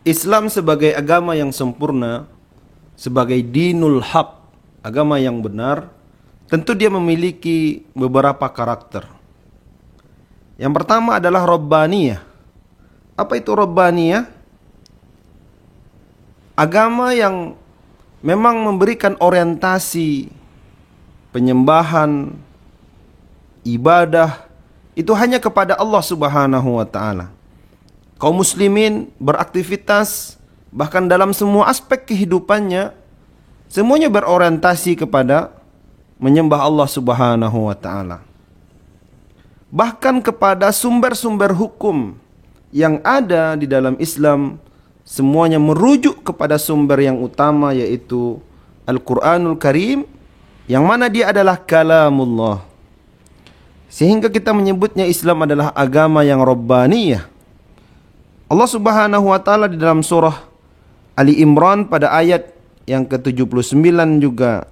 Islam sebagai agama yang sempurna, sebagai dinul haq, agama yang benar, tentu dia memiliki beberapa karakter. Yang pertama adalah Rabbaniyah. Apa itu Rabbaniyah? Agama yang memang memberikan orientasi penyembahan, ibadah itu hanya kepada Allah Subhanahu wa taala. Kaum muslimin beraktivitas bahkan dalam semua aspek kehidupannya semuanya berorientasi kepada menyembah Allah Subhanahu wa taala. Bahkan kepada sumber-sumber hukum yang ada di dalam Islam semuanya merujuk kepada sumber yang utama, yaitu Al-Quranul Karim, yang mana dia adalah kalamullah. Sehingga kita menyebutnya Islam adalah agama yang Rabbaniyah. Allah Subhanahu wa taala di dalam surah Ali Imran pada ayat yang ke-79 juga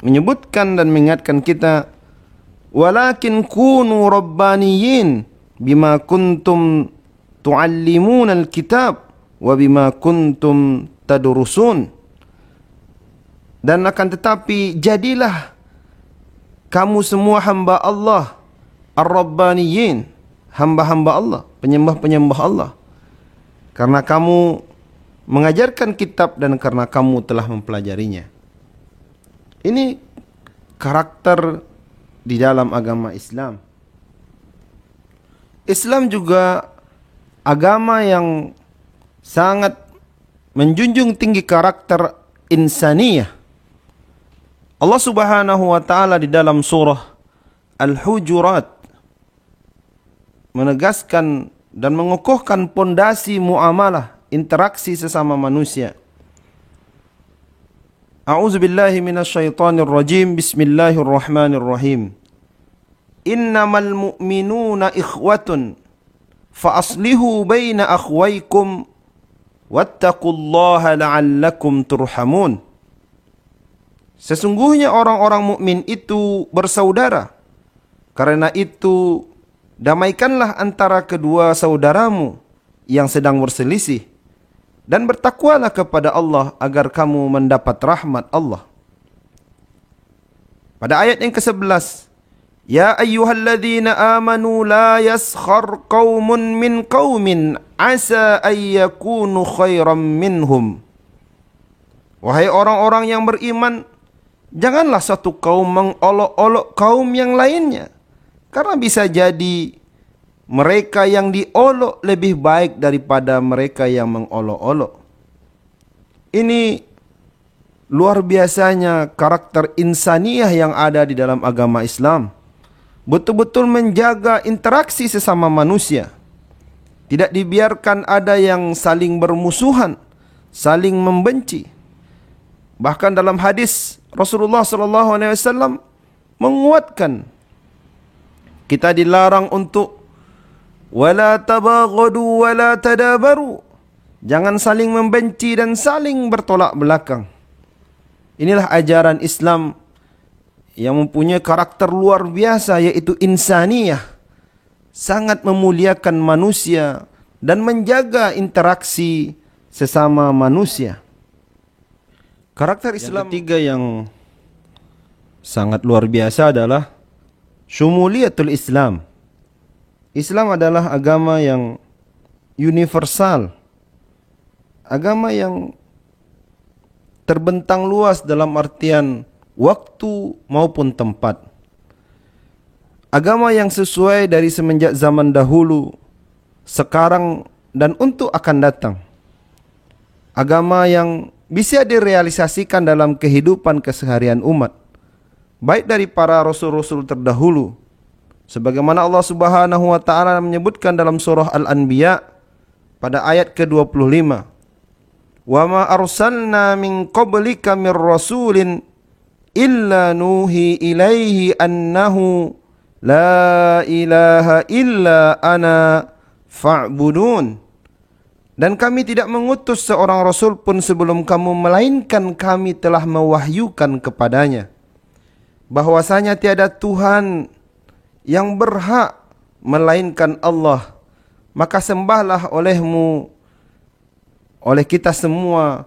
menyebutkan dan mengingatkan kita, walakin kunu rabbaniyin bima kuntum tuallimunal kitab wa bima kuntum tadrusun. Dan akan tetapi jadilah kamu semua hamba Allah, ar-rabbaniyin, hamba-hamba Allah, penyembah-penyembah Allah, karena kamu mengajarkan kitab dan karena kamu telah mempelajarinya. Ini karakter di dalam agama Islam. Islam juga agama yang sangat menjunjung tinggi karakter insaniyah. Allah Subhanahu wa taala di dalam surah Al-Hujurat menegaskan dan mengukuhkan pondasi muamalah, interaksi sesama manusia. A'udzubillahi minasyaitonir rajim. Bismillahirrahmanirrahim. Innamal mu'minuna ikhwatun fa aslihu baina akhwaykum wattaqullaha la'allakum turhamun. Sesungguhnya orang-orang mukmin itu bersaudara. Karena itu damaikanlah antara kedua saudaramu yang sedang berselisih, dan bertakwalah kepada Allah agar kamu mendapat rahmat Allah. Pada ayat yang ke-11, ya ayyuhalladzina amanu la yaskhar qaumun min qaumin asa ayyakunu khairam minhum. Wahai orang-orang yang beriman, janganlah satu kaum mengolok-olok kaum yang lainnya, karena bisa jadi mereka yang diolok lebih baik daripada mereka yang mengolok-olok. Ini luar biasanya karakter insaniyah yang ada di dalam agama Islam. Betul-betul menjaga interaksi sesama manusia. Tidak dibiarkan ada yang saling bermusuhan, saling membenci. Bahkan dalam hadis Rasulullah SAW menguatkan kita dilarang untuk wala tabaghadu wala tadabaru, jangan saling membenci dan saling bertolak belakang. Inilah ajaran Islam yang mempunyai karakter luar biasa, yaitu insaniyah, sangat memuliakan manusia dan menjaga interaksi sesama manusia. Karakter Islam yang ketiga yang sangat luar biasa adalah syumuliyatul Islam. Islam adalah agama yang universal, agama yang terbentang luas dalam artian waktu maupun tempat. Agama yang sesuai dari semenjak zaman dahulu, sekarang, dan untuk akan datang. Agama yang bisa direalisasikan dalam kehidupan keseharian umat, baik dari para rasul-rasul terdahulu, sebagaimana Allah Subhanahu wa taala menyebutkan dalam surah Al-Anbiya pada ayat ke-25. Wa ma arsalna min qablika mir rasulin illa nuhi ilaihi annahu la ilaha illa ana fa'budun. Dan kami tidak mengutus seorang rasul pun sebelum kamu, melainkan kami telah mewahyukan kepadanya bahwasanya tiada Tuhan yang berhak melainkan Allah, maka sembahlah olehmu oleh kita semua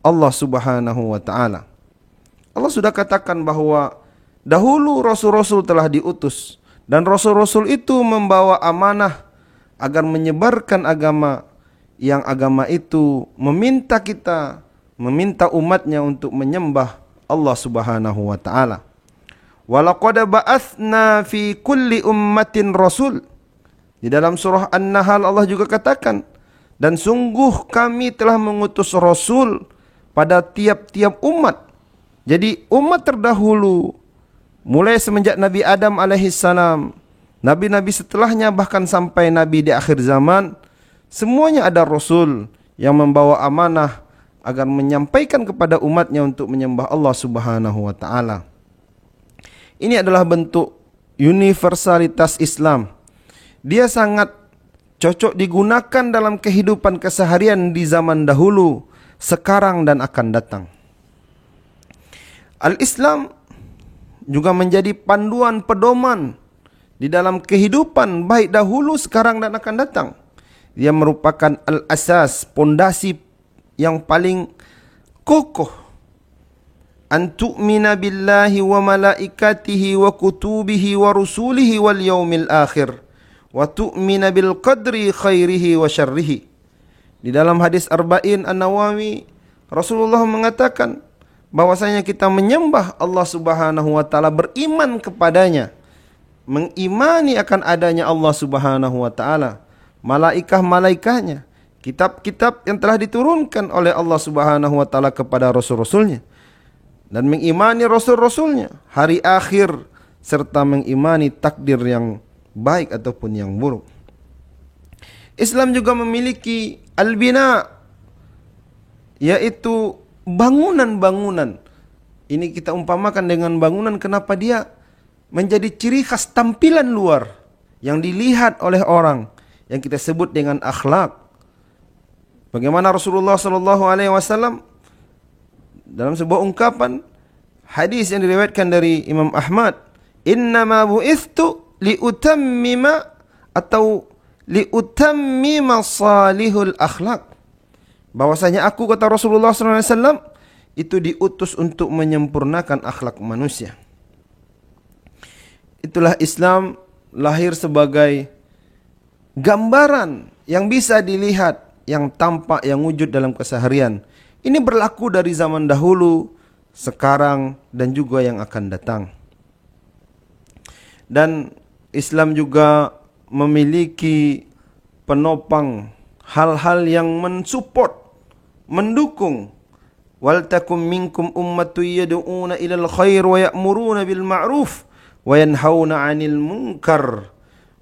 Allah Subhanahu wa taala. Allah sudah katakan bahwa dahulu rasul-rasul telah diutus dan rasul-rasul itu membawa amanah agar menyebarkan agama, yang agama itu meminta umatnya untuk menyembah Allah Subhanahu wa taala. Walaqad ba'atsna fi kulli ummatin rasul. Di dalam surah An-Nahl Allah juga katakan, dan sungguh kami telah mengutus rasul pada tiap-tiap umat. Jadi umat terdahulu, mulai semenjak Nabi Adam alaihissalam, nabi-nabi setelahnya, bahkan sampai nabi di akhir zaman, semuanya ada rasul yang membawa amanah agar menyampaikan kepada umatnya untuk menyembah Allah Subhanahu wa taala. Ini adalah bentuk universalitas Islam. Dia sangat cocok digunakan dalam kehidupan keseharian di zaman dahulu, sekarang dan akan datang. Al-Islam juga menjadi panduan pedoman di dalam kehidupan baik dahulu, sekarang dan akan datang. Dia merupakan al-asas, pondasi yang paling kokoh. An tu'mina billahi wa malaikatihi wa kutubihi wa rusulihi wal yaumil akhir wa tu'mina bil qadri khairihi wa syarrihi. Di dalam hadis Arba'in An-Nawawi, Rasulullah mengatakan bahwasanya kita menyembah Allah Subhanahu wa taala, beriman kepadanya, mengimani akan adanya Allah Subhanahu wa taala, malaikah-malaikahnya, kitab-kitab yang telah diturunkan oleh Allah Subhanahu wa taala kepada rasul-rasulnya, dan mengimani rasul-rasulnya, hari akhir, serta mengimani takdir yang baik ataupun yang buruk. Islam juga memiliki al-bina, yaitu bangunan-bangunan. Ini kita umpamakan dengan bangunan, kenapa dia menjadi ciri khas tampilan luar yang dilihat oleh orang, yang kita sebut dengan akhlak. Bagaimana Rasulullah SAW dalam sebuah ungkapan hadis yang diriwayatkan dari Imam Ahmad, innama bu'ithtu liutammima atau liutammima salihul akhlak, bahwasanya aku, kata Rasulullah SAW, itu diutus untuk menyempurnakan akhlak manusia. Itulah Islam lahir sebagai gambaran yang bisa dilihat, yang tampak, yang wujud dalam keseharian. Ini berlaku dari zaman dahulu, sekarang, dan juga yang akan datang. Dan Islam juga memiliki penopang, hal-hal yang mensupport, mendukung. Wal takum minkum ummatun yad'una ilal khair wa ya'muruna bil ma'ruf wa yanhauna 'anil munkar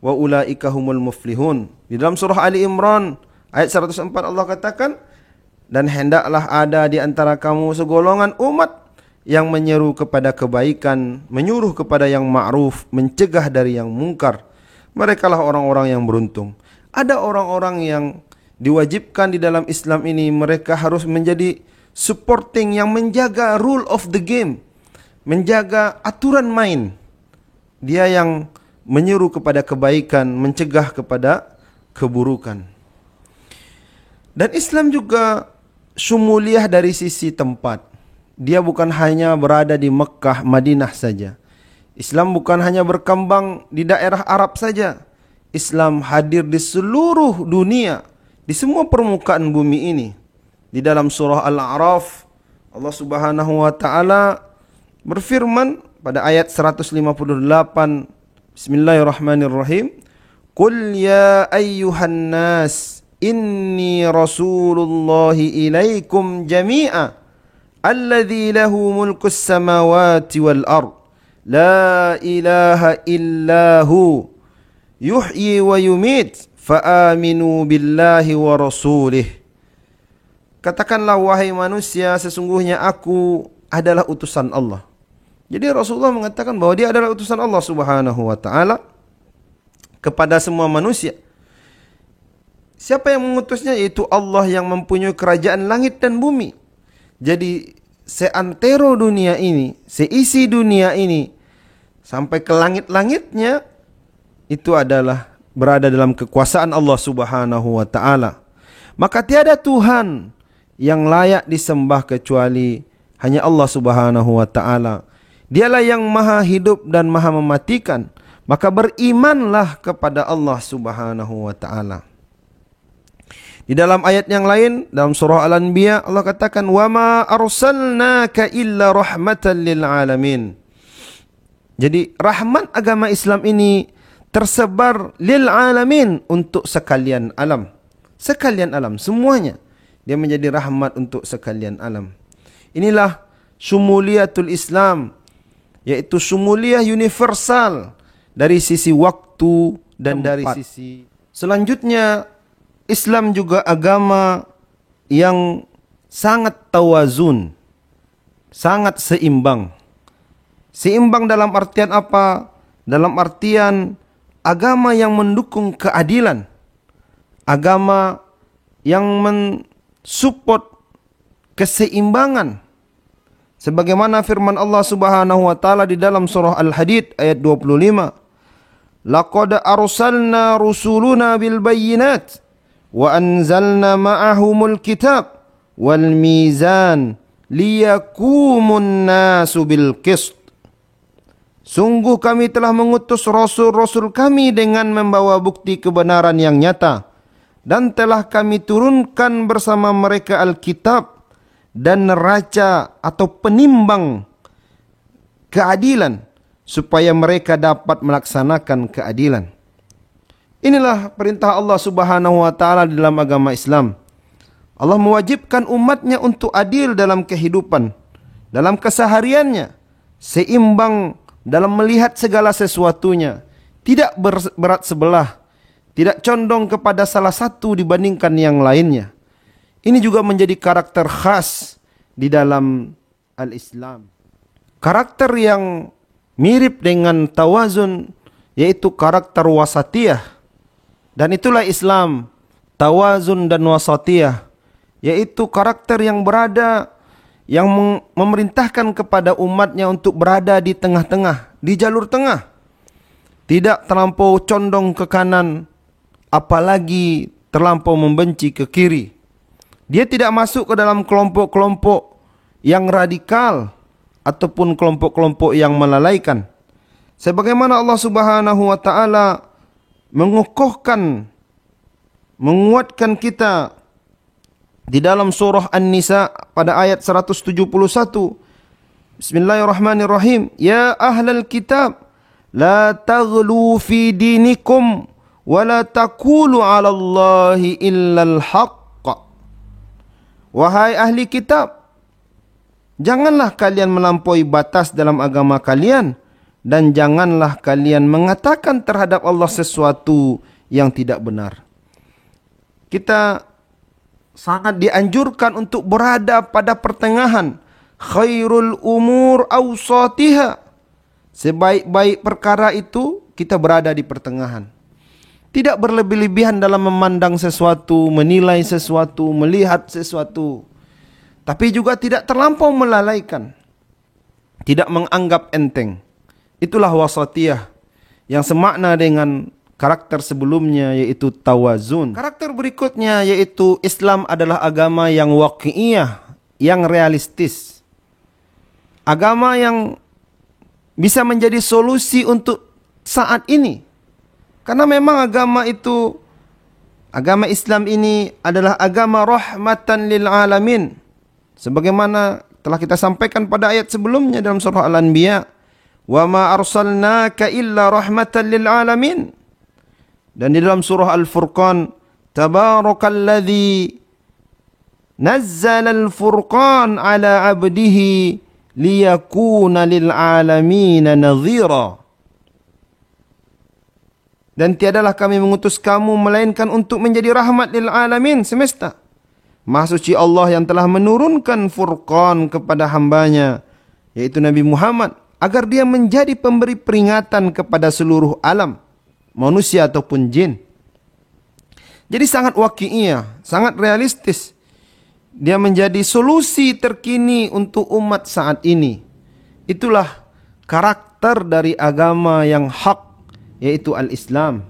wa ulaika humul muflihun. Di dalam surah Ali Imran ayat 104 Allah katakan, dan hendaklah ada di antara kamu segolongan umat yang menyeru kepada kebaikan, menyuruh kepada yang ma'ruf, mencegah dari yang mungkar. Merekalah orang-orang yang beruntung. Ada orang-orang yang diwajibkan di dalam Islam ini, mereka harus menjadi supporting, yang menjaga rule of the game, menjaga aturan main. Dia yang menyuruh kepada kebaikan, mencegah kepada keburukan. Dan Islam juga syumuliah dari sisi tempat. Dia bukan hanya berada di Mekah, Madinah saja. Islam bukan hanya berkembang di daerah Arab saja. Islam hadir di seluruh dunia, di semua permukaan bumi ini. Di dalam surah Al-A'raf, Allah Subhanahu wa taala berfirman pada ayat 158, Bismillahirrahmanirrahim, Qul ya ayyuhan nas inni rasulullahi ilaikum jami'a alladzi lahu mulkus samawati wal ard la ilaha illahu yuhyi wa yumit fa aminu billahi wa rasulih. Katakanlah wahai manusia, sesungguhnya aku adalah utusan Allah. Jadi Rasulullah mengatakan bahwa dia adalah utusan Allah Subhanahu wa taala kepada semua manusia. Siapa yang mengutusnya? Yaitu Allah yang mempunyai kerajaan langit dan bumi. Jadi seantero dunia ini, seisi dunia ini, sampai ke langit-langitnya, itu adalah berada dalam kekuasaan Allah Subhanahu wa taala. Maka tiada Tuhan yang layak disembah kecuali hanya Allah Subhanahu wa taala. Dialah yang maha hidup dan maha mematikan. Maka berimanlah kepada Allah Subhanahu wa taala. Di dalam ayat yang lain, dalam surah Al-Anbiya, Allah katakan, "Wama arsalnaka illa rahmatan lil alamin." Jadi rahmat agama Islam ini tersebar lil alamin, untuk sekalian alam. Sekalian alam, semuanya. Dia menjadi rahmat untuk sekalian alam. Inilah syumuliyatul Islam, yaitu syumuliyah universal dari sisi waktu dan dari sisi. Selanjutnya, Islam juga agama yang sangat tawazun, sangat seimbang. Seimbang dalam artian apa? Dalam artian agama yang mendukung keadilan, agama yang mensupport keseimbangan. Sebagaimana firman Allah Subhanahu wa taala di dalam surah Al-Hadid ayat 25. Laqad arsalna rusuluna bil bayyinat wa anzalna ma'ahumul kitab wal mizan liyakumun nasu bil qist. Sungguh kami telah mengutus rasul-rasul kami dengan membawa bukti kebenaran yang nyata, dan telah kami turunkan bersama mereka Alkitab dan neraca atau penimbang keadilan, supaya mereka dapat melaksanakan keadilan. Inilah perintah Allah Subhanahu wa taala dalam agama Islam. Allah mewajibkan umatnya untuk adil dalam kehidupan, dalam kesehariannya, seimbang dalam melihat segala sesuatunya, tidak berat sebelah, tidak condong kepada salah satu dibandingkan yang lainnya. Ini juga menjadi karakter khas di dalam al-Islam. Karakter yang mirip dengan tawazun, yaitu karakter wasatiyah. Dan itulah Islam, tawazun dan wasatiyah, yaitu karakter yang berada, yang memerintahkan kepada umatnya untuk berada di tengah-tengah, di jalur tengah. Tidak terlampau condong ke kanan, apalagi terlampau membenci ke kiri. Dia tidak masuk ke dalam kelompok-kelompok yang radikal ataupun kelompok-kelompok yang melalaikan. Sebagaimana Allah Subhanahu wa taala mengukuhkan, menguatkan kita di dalam surah An-Nisa pada ayat 171. Bismillahirrahmanirrahim. Ya ahlal kitab, la taghlu fi dinikum wa la taqulu 'ala Allahi illal haqq. Wahai ahli kitab, janganlah kalian melampaui batas dalam agama kalian, dan janganlah kalian mengatakan terhadap Allah sesuatu yang tidak benar. Kita sangat dianjurkan untuk berada pada pertengahan. Khairul umur awsatiha. Sebaik-baik perkara itu kita berada di pertengahan. Tidak berlebih-lebihan dalam memandang sesuatu, menilai sesuatu, melihat sesuatu. Tapi juga tidak terlampau melalaikan. Tidak menganggap enteng. Itulah wasatiyah yang semakna dengan karakter sebelumnya, yaitu tawazun. Karakter berikutnya yaitu Islam adalah agama yang waqi'iyah, yang realistis. Agama yang bisa menjadi solusi untuk saat ini. Karena memang agama Islam ini adalah agama rahmatan lil alamin. Sebagaimana telah kita sampaikan pada ayat sebelumnya dalam surah Al-Anbiya. Wa ma arsalnaka illa rahmatan lil alamin. Dan di dalam surah Al-Furqan, Tabarakalladzi nazzala al-furqan ala abdihi liyakuna lil alamin nadhira. Dan tiadalah kami mengutus kamu melainkan untuk menjadi rahmat lil alamin semesta. Maha suci Allah yang telah menurunkan Furqan kepada hambanya, yaitu Nabi Muhammad, agar dia menjadi pemberi peringatan kepada seluruh alam, manusia ataupun jin. Jadi sangat waqi'iyah, sangat realistis. Dia menjadi solusi terkini untuk umat saat ini. Itulah karakter dari agama yang hak, yaitu al-Islam.